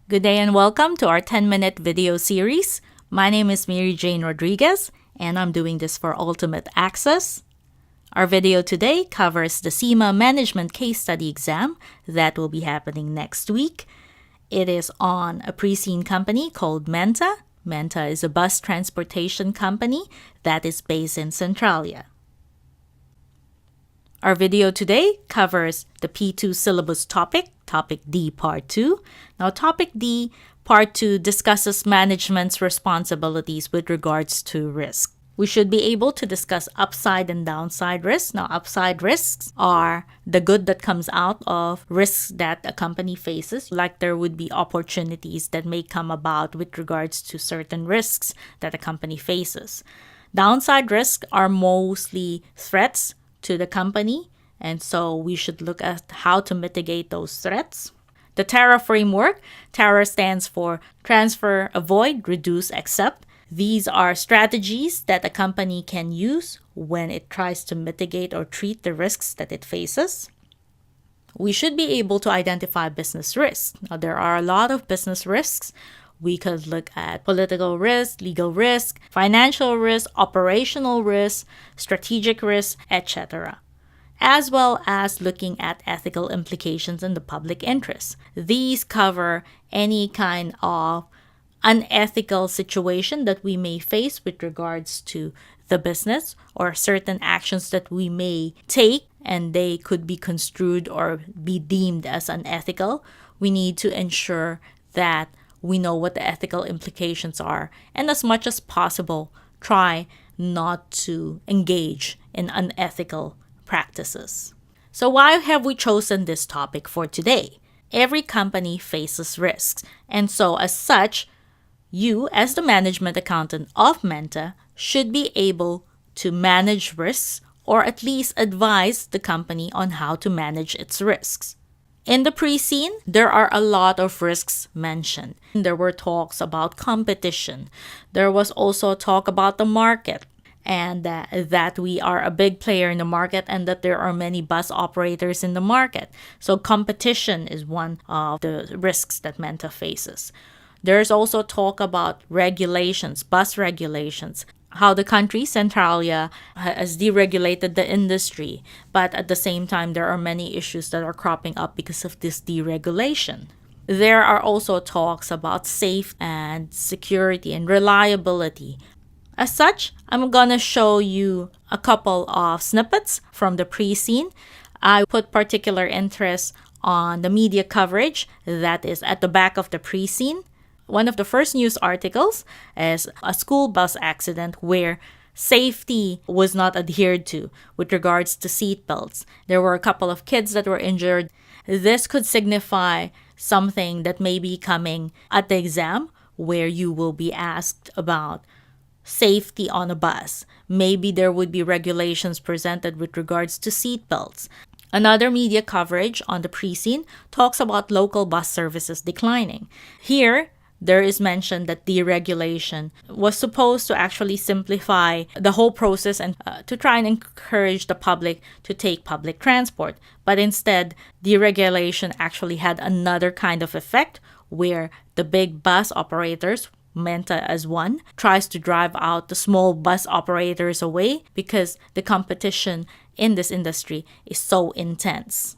Good day and welcome to our 10-minute video series. My name is Mary Jane Rodriguez and I'm doing this for Ultimate Access. Our video today covers the CIMA Management Case Study exam that will be happening next week. It is on a pre-scene company called Menta. Menta is a bus transportation company that is based in Centralia. Our video today covers the P2 syllabus topic D Part 2. Now, Topic D Part 2 discusses management's responsibilities with regards to risk. We should be able to discuss upside and downside risks. Now, upside risks are the good that comes out of risks that a company faces, like there would be opportunities that may come about with regards to certain risks that a company faces. Downside risks are mostly threats to the company, and so we should look at how to mitigate those threats. The TARA framework, TARA stands for Transfer, Avoid, Reduce, Accept. These are strategies that a company can use when it tries to mitigate or treat the risks that it faces. We should be able to identify business risks. Now, there are a lot of business risks. We could look at political risk, legal risk, financial risk, operational risk, strategic risk, etc., as well as looking at ethical implications in the public interest. These cover any kind of unethical situation that we may face with regards to the business or certain actions that we may take, and they could be construed or be deemed as unethical. We need to ensure that we know what the ethical implications are, and as much as possible, try not to engage in unethical practices. So why have we chosen this topic for today? Every company faces risks, and so as such, you as the management accountant of Menta should be able to manage risks or at least advise the company on how to manage its risks. In the pre-scene, there are a lot of risks mentioned. There were talks about competition. There was also talk about the market, and that we are a big player in the market and that there are many bus operators in the market. So competition is one of the risks that Menta faces. There's also talk about regulations, bus regulations, how the country, Centralia, has deregulated the industry. But at the same time, there are many issues that are cropping up because of this deregulation. There are also talks about safety and security and reliability. As such, I'm going to show you a couple of snippets from the pre-scene. I put particular interest on the media coverage that is at the back of the pre-scene. One of the first news articles is a school bus accident where safety was not adhered to with regards to seat belts. There were a couple of kids that were injured. This could signify something that may be coming at the exam, where you will be asked about safety on a bus. Maybe there would be regulations presented with regards to seat belts. Another media coverage on the pre-scene talks about local bus services declining. Here, there is mention that deregulation was supposed to actually simplify the whole process and to try and encourage the public to take public transport. But instead, deregulation actually had another kind of effect where the big bus operators, Menta as one, tries to drive out the small bus operators away because the competition in this industry is so intense.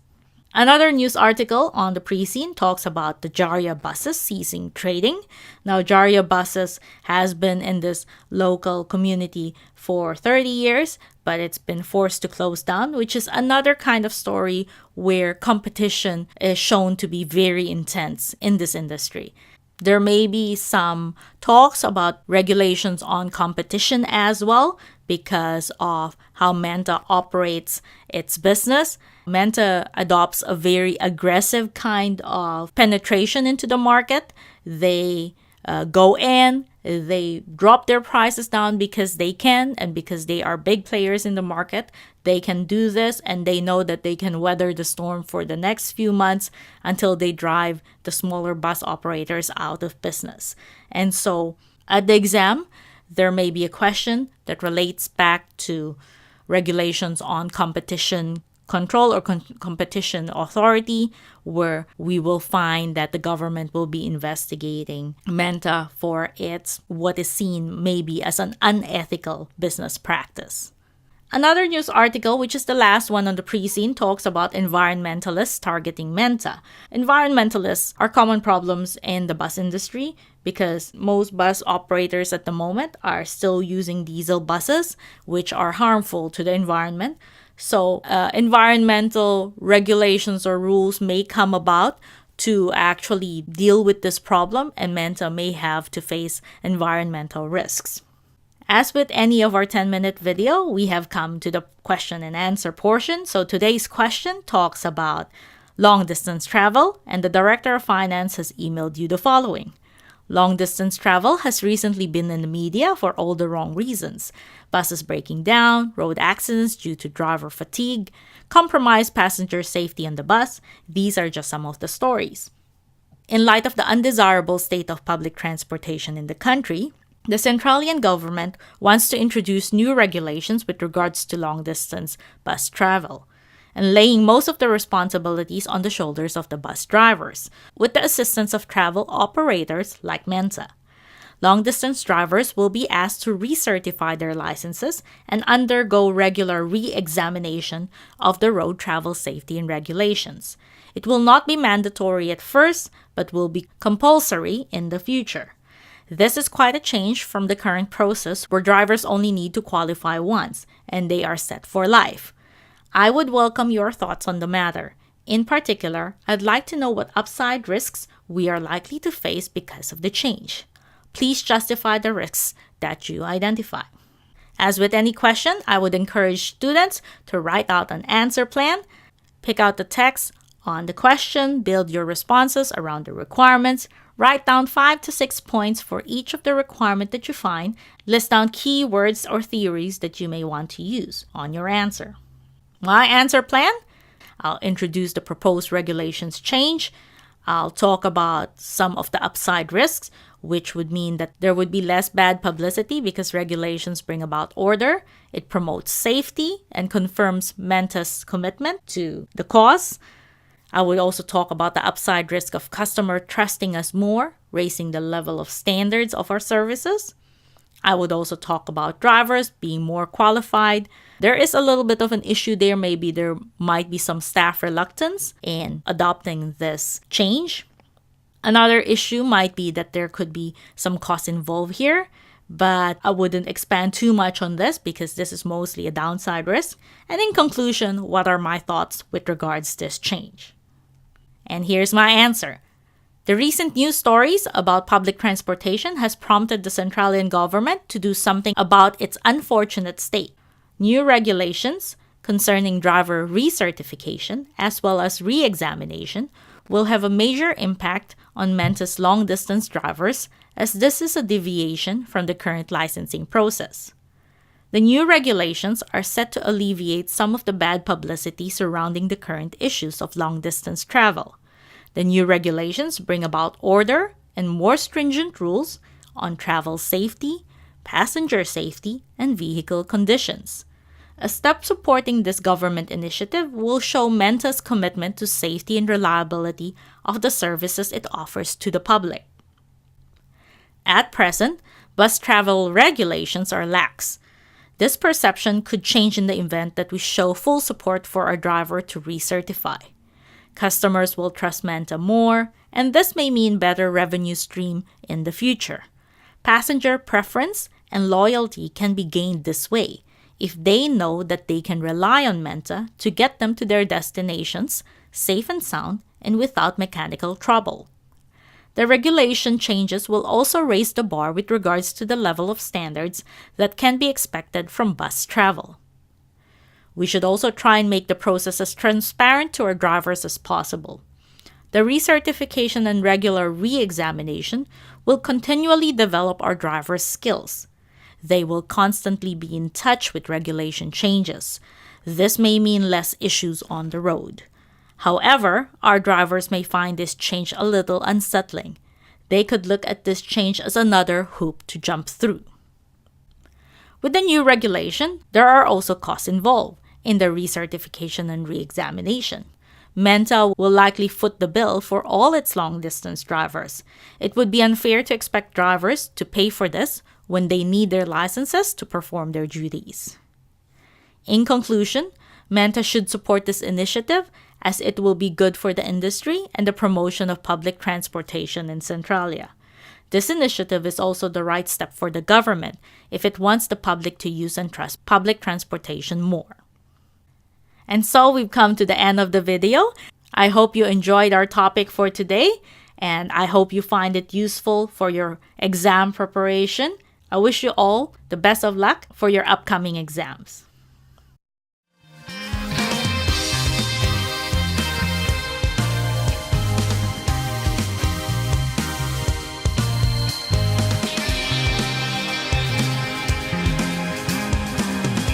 Another news article on the pre-scene talks about the Jaria buses ceasing trading. Now, Jaria buses has been in this local community for 30 years, but it's been forced to close down, which is another kind of story where competition is shown to be very intense in this industry. There may be some talks about regulations on competition as well because of how Menta operates its business. Menta adopts a very aggressive kind of penetration into the market. They go in, they drop their prices down because they can and because they are big players in the market. They can do this and they know that they can weather the storm for the next few months until they drive the smaller bus operators out of business. And so at the exam, there may be a question that relates back to regulations on competition Control or Competition Authority, where we will find that the government will be investigating Menta for its what is seen maybe as an unethical business practice. Another news article, which is the last one on the pre-scene, talks about environmentalists targeting Menta. Environmentalists are common problems in the bus industry because most bus operators at the moment are still using diesel buses, which are harmful to the environment. So environmental regulations or rules may come about to actually deal with this problem, and Menta may have to face environmental risks. As with any of our 10-minute video, we have come to the question and answer portion. So today's question talks about long-distance travel, and the Director of Finance has emailed you the following. Long-distance travel has recently been in the media for all the wrong reasons. Buses breaking down, road accidents due to driver fatigue, compromised passenger safety on the bus. These are just some of the stories. In light of the undesirable state of public transportation in the country, the Centralian government wants to introduce new regulations with regards to long-distance bus travel, and laying most of the responsibilities on the shoulders of the bus drivers, with the assistance of travel operators like Menta. Long-distance drivers will be asked to recertify their licenses and undergo regular re-examination of the road travel safety and regulations. It will not be mandatory at first, but will be compulsory in the future. This is quite a change from the current process where drivers only need to qualify once and they are set for life. I would welcome your thoughts on the matter. In particular, I'd like to know what upside risks we are likely to face because of the change. Please justify the risks that you identify. As with any question, I would encourage students to write out an answer plan, pick out the text on the question, build your responses around the requirements, write down 5 to 6 points for each of the requirement that you find, list down keywords or theories that you may want to use on your answer. My answer plan? I'll introduce the proposed regulations change. I'll talk about some of the upside risks, which would mean that there would be less bad publicity because regulations bring about order. It promotes safety and confirms Menta's commitment to the cause. I would also talk about the upside risk of customer trusting us more, raising the level of standards of our services. I would also talk about drivers being more qualified. There is a little bit of an issue there. Maybe there might be some staff reluctance in adopting this change. Another issue might be that there could be some cost involved here, but I wouldn't expand too much on this because this is mostly a downside risk. And in conclusion, what are my thoughts with regards to this change? And here's my answer. The recent news stories about public transportation has prompted the Centralian government to do something about its unfortunate state. New regulations concerning driver recertification as well as re-examination will have a major impact on Menta's long-distance drivers, as this is a deviation from the current licensing process. The new regulations are set to alleviate some of the bad publicity surrounding the current issues of long-distance travel. The new regulations bring about order and more stringent rules on travel safety, passenger safety, and vehicle conditions. A step supporting this government initiative will show Menta's commitment to safety and reliability of the services it offers to the public. At present, bus travel regulations are lax. This perception could change in the event that we show full support for our driver to recertify. Customers will trust Menta more, and this may mean better revenue stream in the future. Passenger preference and loyalty can be gained this way if they know that they can rely on Menta to get them to their destinations safe and sound and without mechanical trouble. The regulation changes will also raise the bar with regards to the level of standards that can be expected from bus travel. We should also try and make the process as transparent to our drivers as possible. The recertification and regular re-examination will continually develop our drivers' skills. They will constantly be in touch with regulation changes. This may mean less issues on the road. However, our drivers may find this change a little unsettling. They could look at this change as another hoop to jump through. With the new regulation, there are also costs involved. in the recertification and reexamination. Menta will likely foot the bill for all its long-distance drivers. It would be unfair to expect drivers to pay for this when they need their licenses to perform their duties. In conclusion, Menta should support this initiative as it will be good for the industry and the promotion of public transportation in Centralia. This initiative is also the right step for the government if it wants the public to use and trust public transportation more. And so we've come to the end of the video. I hope you enjoyed our topic for today, and I hope you find it useful for your exam preparation. I wish you all the best of luck for your upcoming exams.